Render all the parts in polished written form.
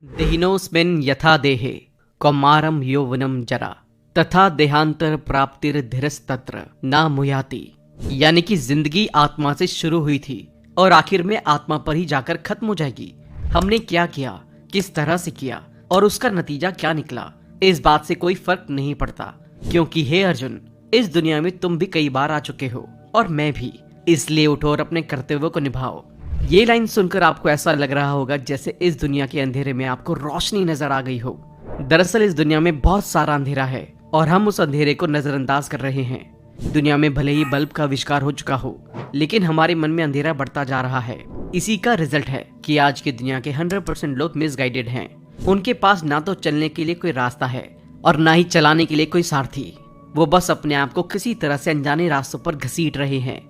देहिनोऽस्मिन् यथा देहे कौमारं यौवनं जरा तथा देहांतर प्राप्तिर्धीरस्तत्र न मुयाति। यानी कि जिंदगी आत्मा से शुरू हुई थी और आखिर में आत्मा पर ही जाकर खत्म हो जाएगी। हमने क्या किया, किस तरह से किया और उसका नतीजा क्या निकला, इस बात से कोई फर्क नहीं पड़ता। क्योंकि हे अर्जुन, इस दुनिया में तुम भी कई बार आ चुके हो और मैं भी। इसलिए उठो और अपने कर्तव्यों को निभाओ। ये लाइन सुनकर आपको ऐसा लग रहा होगा जैसे इस दुनिया के अंधेरे में आपको रोशनी नजर आ गई हो। दरअसल इस दुनिया में बहुत सारा अंधेरा है और हम उस अंधेरे को नजरअंदाज कर रहे हैं। दुनिया में भले ही बल्ब का आविष्कार हो चुका हो, लेकिन हमारे मन में अंधेरा बढ़ता जा रहा है। इसी का रिजल्ट है कि आज की दुनिया के 100% लोग मिसगाइडेड हैं। उनके पास ना तो चलने के लिए कोई रास्ता है और ना ही चलाने के लिए कोई सारथी। वो बस अपने आप को किसी तरह से अनजाने रास्तों पर घसीट रहे हैं।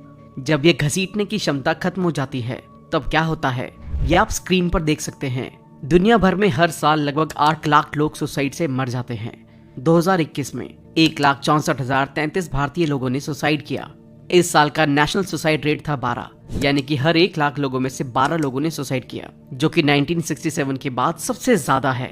जब ये घसीटने की क्षमता खत्म हो जाती है तब क्या होता है, ये आप स्क्रीन पर देख सकते हैं। दुनिया भर में हर साल लगभग 8 लाख लोग सुसाइड से मर जाते हैं। 2021 में 1,64,033 भारतीय लोगों ने सुसाइड किया। इस साल का नेशनल सुसाइड रेट था 12, यानी कि हर 1 लाख लोगों में से 12 लोगों ने सुसाइड किया, जो कि 1967 के बाद सबसे ज्यादा है।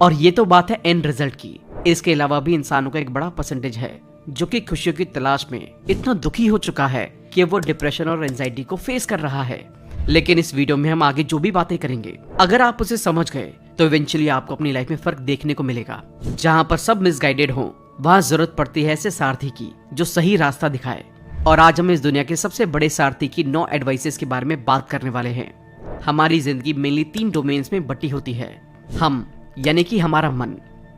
और ये तो बात है एंड रिजल्ट की। इसके अलावा भी इंसानों का एक बड़ा परसेंटेज है जो कि खुशियों की तलाश में इतना दुखी हो चुका है कि वो डिप्रेशन और एंजाइटी को फेस कर रहा है। लेकिन इस वीडियो में हम आगे जो भी बातें करेंगे, अगर आप उसे समझ गए तो इवेंचुअली आपको अपनी लाइफ में फर्क देखने को मिलेगा। जहाँ पर सब मिसगाइडेड हो, वहाँ जरूरत पड़ती है ऐसे सारथी की जो सही रास्ता दिखाए। और आज हम इस दुनिया के सबसे बड़े सारथी की 9 एडवाइसेस के बारे में बात करने वाले हैं। हमारी जिंदगी मेनली 3 डोमेन्स में बटी होती है। हम यानी कि हमारा मन,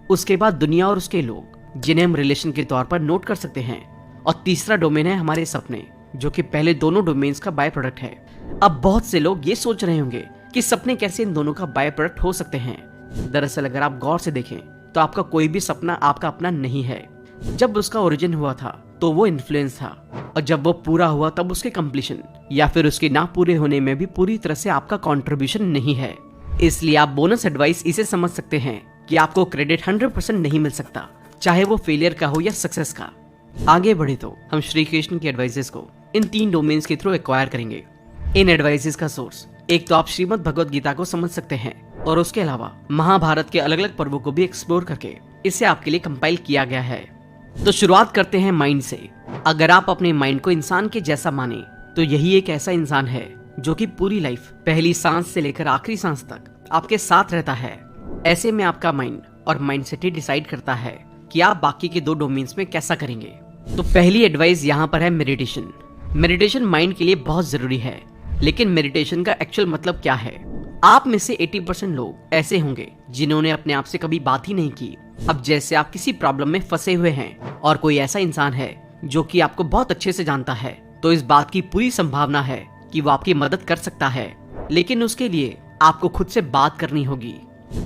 उसके बाद दुनिया और उसके लोग जिन्हें हम रिलेशन के तौर पर नोट कर सकते हैं, और तीसरा डोमेन है हमारे सपने, जो कि पहले दोनों डोमेन्स का बाय प्रोडक्ट है। अब बहुत से लोग ये सोच रहे होंगे कि सपने कैसे इन दोनों का बाय प्रोडक्ट हो सकते हैं। दरअसल अगर आप गौर से देखें तो आपका कोई भी सपना आपका अपना नहीं है। जब उसका ओरिजिन हुआ था तो वो इन्फ्लुएंस था, और जब वो पूरा हुआ तब उसके कंप्लीशन या फिर उसके ना पूरे होने में भी पूरी तरह से आपका कंट्रीब्यूशन नहीं है। इसलिए आप बोनस एडवाइस इसे समझ सकते हैं कि आपको क्रेडिट 100% नहीं मिल सकता, चाहे वो फेलियर का हो या सक्सेस का। आगे बढ़े तो हम श्री कृष्ण की एडवाइसेस को इन 3 डोमेन्स के थ्रू एक्वायर करेंगे। इन एडवाइसेस का सोर्स एक तो आप श्रीमद् भगवद गीता को समझ सकते हैं, और उसके अलावा महाभारत के अलग अलग पर्वों को भी एक्सप्लोर करके इसे आपके लिए कंपाइल किया गया है। तो शुरुआत करते हैं माइंड से। अगर आप अपने माइंड को इंसान के जैसा माने तो यही एक ऐसा इंसान है जो कि पूरी लाइफ पहली सांस से लेकर आखिरी सांस तक आपके साथ रहता है। ऐसे में आपका माइंड और माइंडसेट ही डिसाइड करता है कि आप बाकी के 2 डोमेन्स में कैसा करेंगे। तो पहली एडवाइस यहाँ पर है मेडिटेशन। मेडिटेशन माइंड के लिए बहुत जरूरी है, लेकिन मेडिटेशन का एक्चुअल मतलब क्या है? आप में से 80% लोग ऐसे होंगे जिन्होंने अपने आप से कभी बात ही नहीं की। अब जैसे आप किसी प्रॉब्लम में फंसे हुए हैं और कोई ऐसा इंसान है जो कि आपको बहुत अच्छे से जानता है, तो इस बात की पूरी संभावना है कि वो आपकी मदद कर सकता है, लेकिन उसके लिए आपको खुद से बात करनी होगी।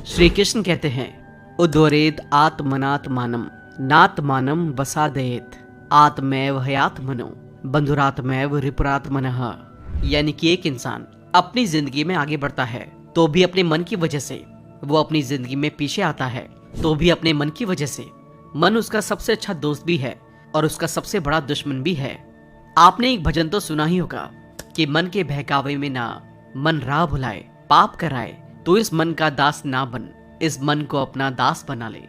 श्री कृष्ण कहते हैं, उद्वरेद आत्मनात्मानम नात्मानम वसादेत आत्मैव हयात्मनो बंधुरात्मैव रिपुरात्मनः। यानी कि एक इंसान अपनी जिंदगी में आगे बढ़ता है तो भी अपने मन की वजह से, वो अपनी जिंदगी में पीछे आता है तो भी अपने मन की वजह से। मन उसका सबसे अच्छा दोस्त भी है और उसका सबसे बड़ा दुश्मन भी है। आपने एक भजन तो सुना ही होगा कि मन के बहकावे में ना मन राह भुलाए, पाप कराए तो इस मन का दास ना बन, इस मन को अपना दास बना ले।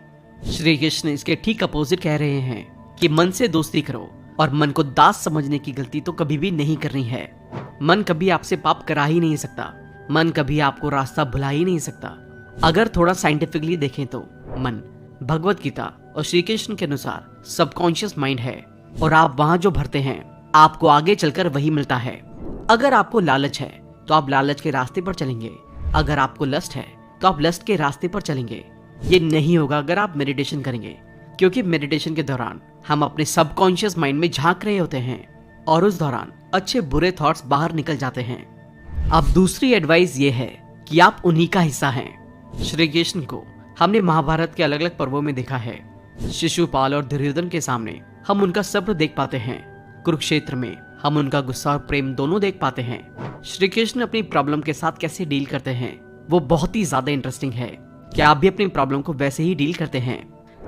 श्री कृष्ण इसके ठीक अपोजिट कह रहे हैं कि मन से दोस्ती करो और मन को दास समझने की गलती तो कभी भी नहीं करनी है। मन कभी आपसे पाप करा ही नहीं सकता, मन कभी आपको रास्ता भुला ही नहीं सकता। अगर थोड़ा साइंटिफिकली देखें तो मन भगवत गीता और श्री कृष्ण के अनुसार सबकॉन्शियस माइंड है, और आप वहां जो भरते हैं आपको आगे चलकर वही मिलता है। अगर आपको लालच है तो आप लालच के रास्ते पर चलेंगे, अगर आपको लस्ट है तो आप लस्ट के रास्ते पर चलेंगे। ये नहीं होगा अगर आप मेडिटेशन करेंगे, क्योंकि मेडिटेशन के दौरान हम अपने सबकॉन्शियस माइंड में झांक रहे होते हैं और उस दौरान अच्छे बुरे थॉट्स बाहर निकल जाते हैं। अब दूसरी एडवाइस ये है कि आप उन्हीं का हिस्सा हैं। श्री कृष्ण को हमने महाभारत के अलग अलग पर्वों में देखा है। शिशुपाल और दुर्योधन के सामने हम उनका सब्र देख पाते हैं, कुरुक्षेत्र में हम उनका गुस्सा और प्रेम दोनों देख पाते हैं। श्री कृष्ण अपनी प्रॉब्लम के साथ कैसे डील करते हैं वो बहुत ही ज्यादा इंटरेस्टिंग है। क्या आप भी अपनी प्रॉब्लम को वैसे ही डील करते हैं?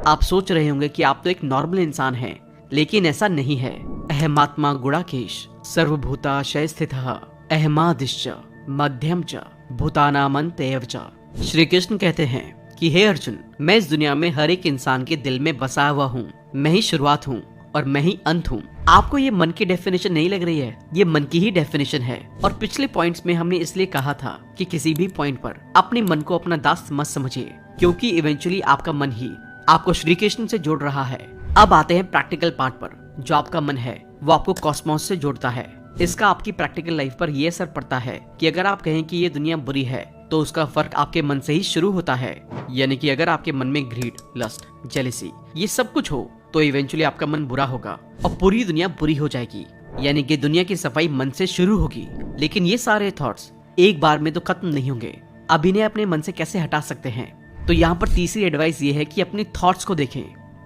आप सोच रहे होंगे कि आप तो एक नॉर्मल इंसान हैं, लेकिन ऐसा नहीं है। अहमात्मा गुणाकेश सर्वभूताशय स्थितः अहमादिश्च मध्यम च भूतानामंतएव च श्री कृष्ण कहते हैं कि हे अर्जुन, मैं इस दुनिया में हर एक इंसान के दिल में बसा हुआ हूँ। मैं ही शुरुआत हूँ और मैं ही अंत हूँ। आपको ये मन की डेफिनेशन नहीं लग रही है? ये मन की ही डेफिनेशन है। और पिछले पॉइंट्स में हमने इसलिए कहा था कि किसी भी पॉइंट पर अपने मन को अपना दास मत समझिए, क्योंकि इवेंचुअली आपका मन ही आपको श्री कृष्ण से जोड़ रहा है। अब आते हैं प्रैक्टिकल पार्ट पर। जो आपका मन है वो आपको कॉस्मोस से जोड़ता है। इसका आपकी प्रैक्टिकल लाइफ पर यह असर पड़ता है कि अगर आप कहें कि ये दुनिया बुरी है तो उसका फर्क आपके मन से ही शुरू होता है। यानी कि अगर आपके मन में ग्रीड, लस्ट, जेलिसी ये सब कुछ हो तो इवेंचुअली आपका मन बुरा होगा और पूरी दुनिया बुरी हो जाएगी। यानी कि दुनिया की सफाई मन से शुरू होगी। लेकिन ये सारे थॉट्स एक बार में तो खत्म नहीं होंगे। अब इन्हें अपने मन से कैसे हटा सकते हैं? तो यहाँ पर तीसरी एडवाइस ये है कि अपनी थॉट्स को देखें।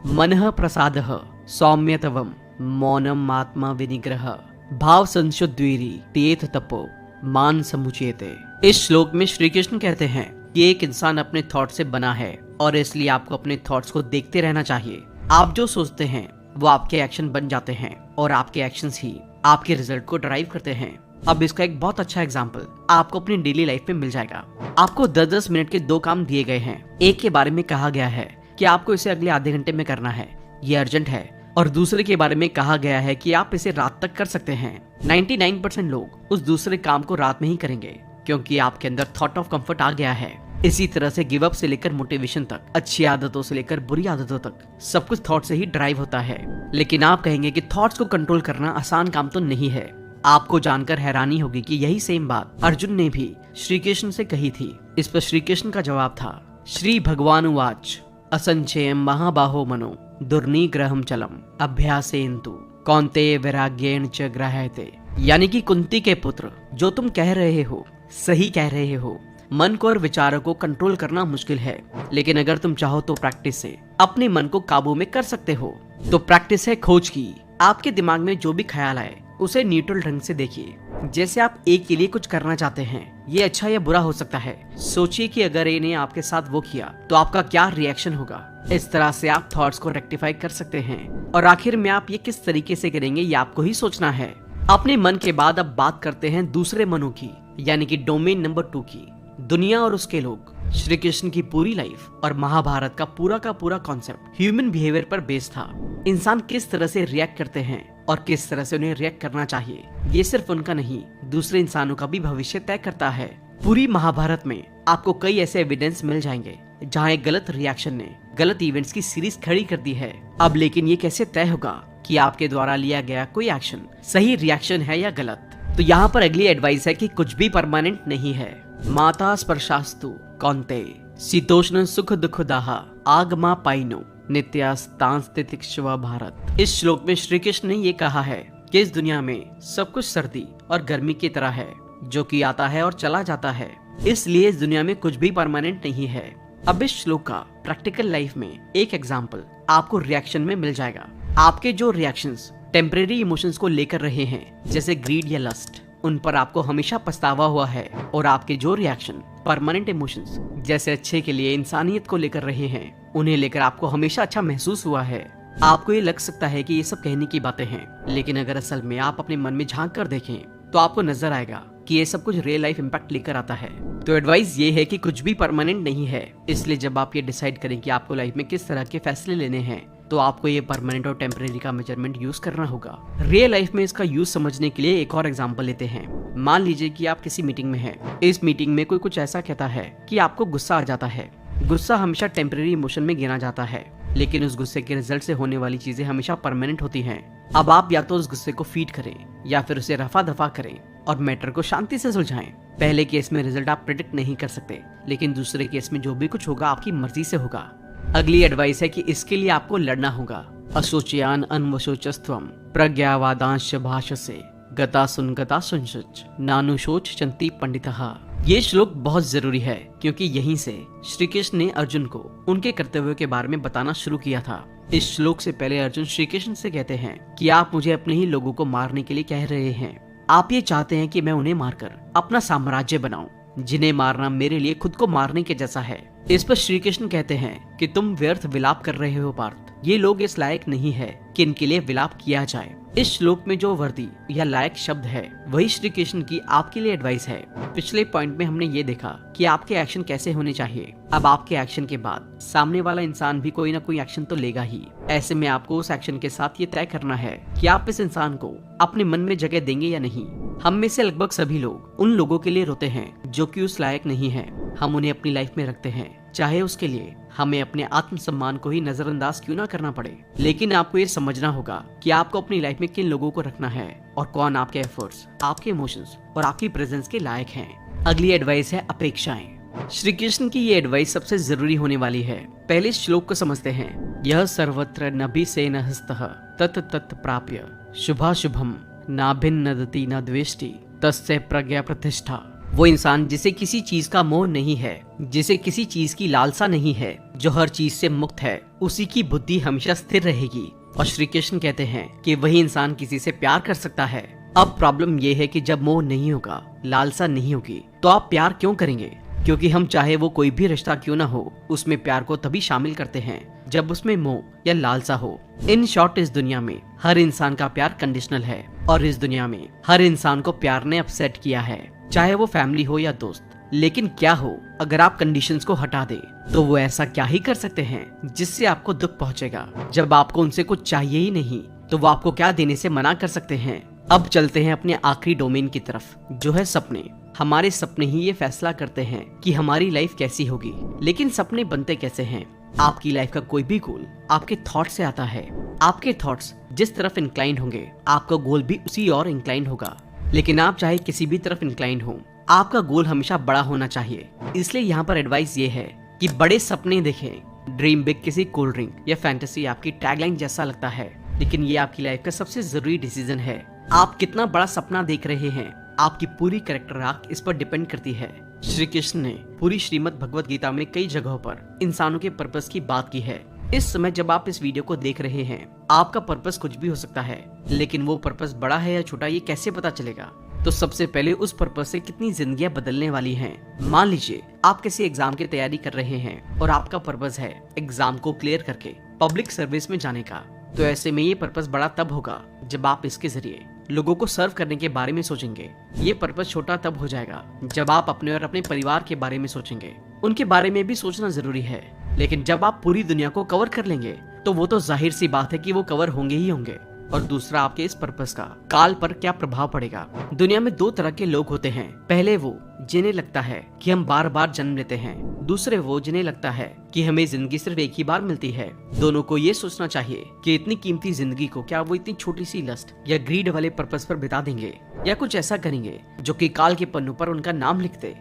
मनः प्रसादः सौम्यतवम मौनम आत्मा विनिग्रह भाव संशुद्धिरी तीर्थ तपो मान समुचेते। इस श्लोक में श्री कृष्ण कहते हैं कि एक इंसान अपने थॉट से बना है और इसलिए आपको अपने थॉट्स को देखते रहना चाहिए। आप जो सोचते हैं वो आपके एक्शन बन जाते हैं और आपके एक्शंस ही आपके रिजल्ट को ड्राइव करते हैं। अब इसका एक बहुत अच्छा एग्जाम्पल आपको अपनी डेली लाइफ में मिल जाएगा। आपको 10-10 मिनट के 2 काम दिए गए हैं। एक के बारे में कहा गया है कि आपको इसे अगले आधे घंटे में करना है, ये अर्जेंट है। और दूसरे के बारे में कहा गया है कि आप इसे रात तक कर सकते हैं। 99% लोग उस दूसरे काम को रात में ही करेंगे क्योंकि आपके अंदर थॉट ऑफ कंफर्ट आ गया है। इसी तरह से गिव अप से लेकर मोटिवेशन तक, अच्छी आदतों से लेकर बुरी आदतों तक सब कुछ थॉट से ही ड्राइव होता है। लेकिन आप कहेंगे कि थॉट्स को कंट्रोल करना आसान काम तो नहीं है। आपको जानकर हैरानी होगी कि यही सेम बात अर्जुन ने भी श्री कृष्ण से कही थी। इस पर श्री कृष्ण का जवाब था, श्री भगवानुवाच असंचयम महाबाहो मनो दुर्निग्रहम चलम अभ्यासेन्तु कौन्तेय वैराग्येण च ग्रह्यते। यानी कि कुंती के पुत्र, जो तुम कह रहे हो सही कह रहे हो। मन को और विचारों को कंट्रोल करना मुश्किल है, लेकिन अगर तुम चाहो तो प्रैक्टिस से अपने मन को काबू में कर सकते हो। तो प्रैक्टिस है खोज की। आपके दिमाग में जो भी ख्याल आए उसे न्यूट्रल ढंग से देखिए। जैसे आप एक के लिए कुछ करना चाहते हैं, ये अच्छा या बुरा हो सकता है। सोचिए कि अगर इन्हें आपके साथ वो किया तो आपका क्या रिएक्शन होगा। इस तरह से आप थॉट्स को रेक्टिफाई कर सकते हैं। और आखिर में आप ये किस तरीके से करेंगे ये आपको ही सोचना है। अपने मन के बाद अब बात करते हैं दूसरे मनों की, यानी कि डोमेन नंबर 2 की। दुनिया और उसके लोग, श्री कृष्ण की पूरी लाइफ और महाभारत का पूरा कॉन्सेप्ट ह्यूमन बिहेवियर पर बेस्ड था। इंसान किस तरह से रिएक्ट करते हैं और किस तरह से उन्हें रिएक्ट करना चाहिए, ये सिर्फ उनका नहीं दूसरे इंसानों का भी भविष्य तय करता है। पूरी महाभारत में आपको कई ऐसे एविडेंस मिल जाएंगे जहाँ एक गलत रिएक्शन ने गलत इवेंट्स की सीरीज खड़ी कर दी है। अब लेकिन ये कैसे तय होगा कि आपके द्वारा लिया गया कोई एक्शन सही रिएक्शन है या गलत? तो यहाँ पर अगली एडवाइस है कि कुछ भी परमानेंट नहीं है। माता स्पर्शास्तु कौन्तेय शीतोष्ण सुख दुख दाहा आगमा पाइनो नित्यास्तांस्तितिक्षवा भारत। इस श्लोक में श्री कृष्ण ने ये कहा है कि इस दुनिया में सब कुछ सर्दी और गर्मी की तरह है, जो कि आता है और चला जाता है। इसलिए इस दुनिया में कुछ भी परमानेंट नहीं है। अब इस श्लोक का प्रैक्टिकल लाइफ में एक एग्जाम्पल आपको रिएक्शन में मिल जाएगा। आपके जो रिएक्शंस टेम्परेरी इमोशंस को लेकर रहे हैं, जैसे ग्रीड या लस्ट, उन पर आपको हमेशा पछतावा हुआ है। और आपके जो रिएक्शन परमानेंट इमोशंस जैसे अच्छे के लिए, इंसानियत को लेकर रहे हैं, उन्हें लेकर आपको हमेशा अच्छा महसूस हुआ है। आपको ये लग सकता है कि ये सब कहने की बातें हैं, लेकिन अगर असल में आप अपने मन में झांक कर देखें तो आपको नजर आएगा कि ये सब कुछ रियल लाइफ इम्पैक्ट लेकर आता है। तो एडवाइस ये है कि कुछ भी परमानेंट नहीं है। इसलिए जब आप ये डिसाइड करें कि आपको लाइफ में किस तरह के फैसले लेने हैं, तो आपको ये परमानेंट और टेम्परेरी का मेजरमेंट यूज करना होगा। रियल लाइफ में इसका यूज समझने के लिए एक और एग्जांपल लेते हैं। मान लीजिए कि आप किसी मीटिंग में हैं। इस मीटिंग में कोई कुछ ऐसा कहता है कि आपको गुस्सा आ जाता है। गुस्सा हमेशा टेम्परेरी इमोशन में गिना जाता है, लेकिन उस गुस्से के रिजल्ट से होने वाली चीजें हमेशा परमानेंट होती हैं। अब आप या तो उस गुस्से को फीड करें या फिर उसे रफा दफा करें और मैटर को शांति से सुलझाएं। पहले केस में रिजल्ट आप प्रेडिक्ट नहीं कर सकते, लेकिन दूसरे केस में जो भी कुछ होगा आपकी मर्जी से होगा। अगली एडवाइस है कि इसके लिए आपको लड़ना होगा। अशोचयान अनवशोचस्त्वम प्रज्ञावादांश भाषसे गता सुनशुच नानुशोच चंती पंडितः। ये श्लोक बहुत जरूरी है क्योंकि यहीं से श्री कृष्ण ने अर्जुन को उनके कर्तव्यों के बारे में बताना शुरू किया था। इस श्लोक से पहले अर्जुन श्री कृष्ण से कहते हैं कि आप मुझे अपने ही लोगों को मारने के लिए कह रहे हैं। आप ये चाहते हैं कि मैं उन्हें मारकर अपना साम्राज्य बनाऊं, जिन्हें मारना मेरे लिए खुद को मारने के जैसा है। इस पर श्री कृष्ण कहते हैं कि तुम व्यर्थ विलाप कर रहे हो पार्थ, ये लोग इस लायक नहीं है कि इनके लिए विलाप किया जाए। इस श्लोक में जो वर्दी या लायक शब्द है वही श्री कृष्ण की आपके लिए एडवाइस है। पिछले पॉइंट में हमने ये देखा कि आपके एक्शन कैसे होने चाहिए। अब आपके एक्शन के बाद सामने वाला इंसान भी कोई ना कोई एक्शन तो लेगा ही। ऐसे में आपको उस एक्शन के साथ ये तय करना है कि आप इस इंसान को अपने मन में जगह देंगे या नहीं। हम में से लगभग सभी लोग उन लोगों के लिए रोते हैं जो कि उस लायक नहीं है। हम उन्हें अपनी लाइफ में रखते हैं, चाहे उसके लिए हमें अपने आत्मसम्मान को ही नजरअंदाज क्यों ना करना पड़े। लेकिन आपको ये समझना होगा कि आपको अपनी लाइफ में किन लोगों को रखना है और कौन आपके एफर्ट्स, आपके इमोशंस और आपकी प्रेजेंस के लायक हैं। अगली एडवाइस है अपेक्षाएं। श्री कृष्ण की ये एडवाइस सबसे जरूरी होने वाली है। पहले श्लोक को समझते हैं। यह सर्वत्र नभिसेन हस्तः तत् तत् प्राप्य शुभाशुभम नाभिन्नदति न द्वेष्टि तस्य प्रज्ञा प्रतिष्ठा। वो इंसान जिसे किसी चीज का मोह नहीं है, जिसे किसी चीज की लालसा नहीं है, जो हर चीज से मुक्त है, उसी की बुद्धि हमेशा स्थिर रहेगी। और श्री कृष्ण कहते हैं कि वही इंसान किसी से प्यार कर सकता है। अब प्रॉब्लम ये है कि जब मोह नहीं होगा, लालसा नहीं होगी, तो आप प्यार क्यों करेंगे? क्योंकि हम चाहे वो कोई भी रिश्ता क्यों ना हो, उसमें प्यार को तभी शामिल करते हैं जब उसमें मोह या लालसा हो। इन शॉर्ट, इस दुनिया में हर इंसान का प्यार कंडीशनल है और इस दुनिया में हर इंसान को प्यार ने अपसेट किया है, चाहे वो फैमिली हो या दोस्त। लेकिन क्या हो अगर आप कंडीशंस को हटा दे, तो वो ऐसा क्या ही कर सकते हैं जिससे आपको दुख पहुंचेगा। जब आपको उनसे कुछ चाहिए ही नहीं, तो वो आपको क्या देने से मना कर सकते हैं। अब चलते हैं अपने आखिरी डोमेन की तरफ, जो है सपने। हमारे सपने ही ये फैसला करते हैं कि हमारी लाइफ कैसी होगी। लेकिन सपने बनते कैसे हैं? आपकी लाइफ का कोई भी गोल आपके थॉट से आता है। आपके थॉट्स जिस तरफ इंक्लाइंड होंगे, आपका गोल भी उसी और इंक्लाइंड होगा। लेकिन आप चाहे किसी भी तरफ इंक्लाइंड हो, आपका गोल हमेशा बड़ा होना चाहिए। इसलिए यहाँ पर एडवाइस ये है कि बड़े सपने देखें। ड्रीम बिग किसी कोल्ड ड्रिंक या फैंटेसी आपकी टैगलाइन जैसा लगता है, लेकिन ये आपकी लाइफ का सबसे जरूरी डिसीजन है। आप कितना बड़ा सपना देख रहे हैं, आपकी पूरी कैरेक्टर आर्क इस पर डिपेंड करती है। श्री कृष्ण ने पूरी श्रीमद् भगवत गीता में कई जगहों पर इंसानों के पर्पस की बात की है। इस समय जब आप इस वीडियो को देख रहे हैं, आपका पर्पस कुछ भी हो सकता है, लेकिन वो पर्पस बड़ा है या छोटा ये कैसे पता चलेगा? तो सबसे पहले उस पर्पस से कितनी जिंदगियां बदलने वाली हैं। मान लीजिए आप किसी एग्जाम की तैयारी कर रहे हैं और आपका पर्पस है एग्जाम को क्लियर करके पब्लिक सर्विस में जाने का। तो ऐसे में ये पर्पस बड़ा तब होगा जब आप इसके जरिए लोगों को सर्व करने के बारे में सोचेंगे। ये पर्पस छोटा तब हो जाएगा जब आप अपने और अपने परिवार के बारे में सोचेंगे। उनके बारे में भी सोचना जरूरी है, लेकिन जब आप पूरी दुनिया को कवर कर लेंगे, तो वो तो जाहिर सी बात है कि वो कवर होंगे ही होंगे। और दूसरा, आपके इस पर्पस का काल पर क्या प्रभाव पड़ेगा। दुनिया में दो तरह के लोग होते हैं। पहले वो जिन्हें लगता है कि हम बार बार जन्म लेते हैं। दूसरे वो जिन्हें लगता है कि हमें जिंदगी सिर्फ एक ही बार मिलती है। दोनों को ये सोचना चाहिए कि इतनी कीमती जिंदगी को क्या वो इतनी छोटी सी लस्ट या ग्रीड वाले पर्पस पर बिता देंगे, या कुछ ऐसा करेंगे जो कि काल के पन्नों पर उनका नाम लिख दे।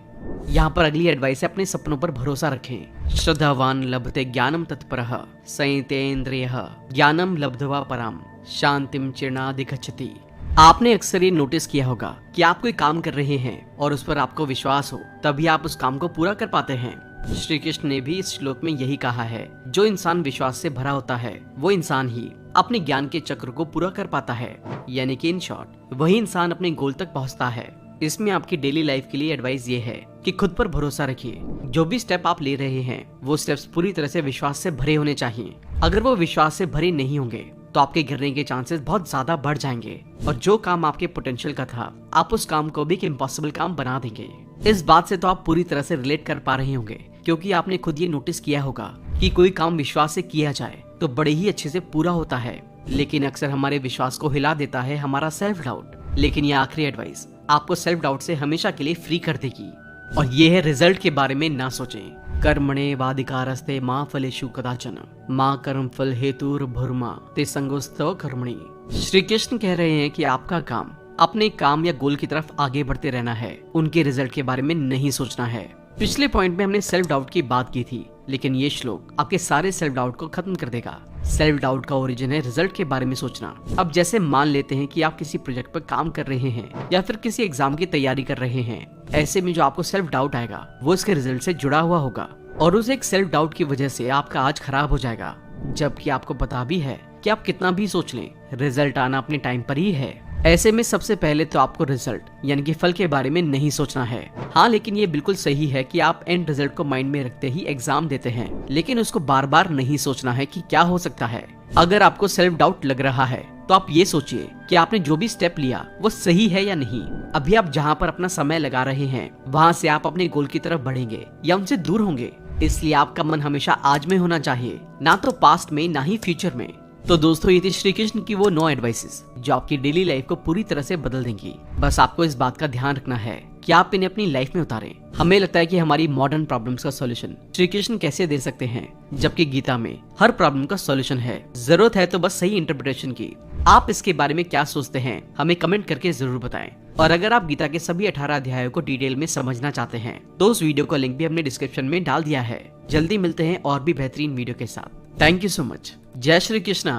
यहाँ पर अगली एडवाइस है, अपने सपनों पर भरोसा रखें। श्रद्धावान लभते ज्ञानम तत्परः संयतेन्द्रियः ज्ञानम लब्ध्वा पराम शांतिम चिरणाधिगच्छति। आपने अक्सर ये नोटिस किया होगा कि आप कोई काम कर रहे हैं और उस पर आपको विश्वास हो, तभी आप उस काम को पूरा कर पाते हैं। श्री कृष्ण ने भी इस श्लोक में यही कहा है, जो इंसान विश्वास से भरा होता है वो इंसान ही अपने ज्ञान के चक्र को पूरा कर पाता है। यानी कि इन शॉर्ट, वही इंसान अपने गोल तक पहुंचता है। इसमें आपकी डेली लाइफ के लिए एडवाइस ये है कि खुद पर भरोसा रखिए। जो भी स्टेप आप ले रहे हैं, वो स्टेप्स पूरी तरह से विश्वास से भरे होने चाहिए। अगर वो विश्वास से भरे नहीं होंगे, तो आपके गिरने के चांसेस बहुत ज्यादा बढ़ जाएंगे। और जो काम आपके पोटेंशियल का था, आप उस काम को भी एक इम्पॉसिबल काम बना देंगे। इस बात से तो आप पूरी तरह से रिलेट कर पा रहे होंगे, क्योंकि आपने खुद ये नोटिस किया होगा कि कोई काम विश्वास से किया जाए तो बड़े ही अच्छे से पूरा होता है, लेकिन अक्सर हमारे विश्वास को हिला देता है हमारा सेल्फ डाउट। लेकिन ये आखिरी एडवाइस आपको सेल्फ डाउट से हमेशा के लिए फ्री कर देगी, और ये है रिजल्ट के बारे में ना सोचें। कर्मणे वाधिकारस्ते मां फलेषु कदाचन मां कर्म फल हेतुर्भुर्मा ते संगोस्तव कर्मणि। श्री कृष्ण कह रहे हैं कि आपका काम अपने काम या गोल की तरफ आगे बढ़ते रहना है, उनके रिजल्ट के बारे में नहीं सोचना है। पिछले पॉइंट में हमने सेल्फ डाउट की बात की थी, लेकिन ये श्लोक आपके सारे सेल्फ डाउट को खत्म कर देगा। सेल्फ डाउट का ओरिजिन है रिजल्ट के बारे में सोचना। अब जैसे मान लेते हैं कि आप किसी प्रोजेक्ट पर काम कर रहे हैं या फिर किसी एग्जाम की तैयारी कर रहे हैं। ऐसे में जो आपको सेल्फ डाउट आएगा वो इसके रिजल्ट से जुड़ा हुआ होगा, और उस एक सेल्फ डाउट की वजह से आपका आज खराब हो जाएगा, जबकि आपको पता भी है कि आप कितना भी सोच लें, रिजल्ट आना अपने टाइम पर ही है। ऐसे में सबसे पहले तो आपको रिजल्ट यानी कि फल के बारे में नहीं सोचना है। हाँ, लेकिन ये बिल्कुल सही है कि आप एंड रिजल्ट को माइंड में रखते ही एग्जाम देते हैं, लेकिन उसको बार बार नहीं सोचना है कि क्या हो सकता है। अगर आपको सेल्फ डाउट लग रहा है तो आप ये सोचिए कि आपने जो भी स्टेप लिया वो सही है या नहीं। अभी आप जहाँ पर अपना समय लगा रहे हैं वहाँ से आप अपने गोल की तरफ बढ़ेंगे या उनसे दूर होंगे। इसलिए आपका मन हमेशा आज में होना चाहिए, ना तो पास्ट में, ना ही फ्यूचर में। तो दोस्तों, ये थी श्री कृष्ण की वो 9 एडवाइसेस जो आपकी डेली लाइफ को पूरी तरह से बदल देंगी। बस आपको इस बात का ध्यान रखना है कि आप इन्हें अपनी लाइफ में उतारें। हमें लगता है कि हमारी मॉडर्न प्रॉब्लम्स का सॉल्यूशन श्री कृष्ण कैसे दे सकते हैं, जबकि गीता में हर प्रॉब्लम का सॉल्यूशन है। जरूरत है तो बस सही इंटरप्रिटेशन की। आप इसके बारे में क्या सोचते हैं हमें कमेंट करके जरूर बताएं। और अगर आप गीता के सभी 18 अध्यायों को डिटेल में समझना चाहते हैं तो उस वीडियो का लिंक भी हमने डिस्क्रिप्शन में डाल दिया है। जल्दी मिलते हैं और भी बेहतरीन वीडियो के साथ। Thank you so much. जय श्री कृष्णा।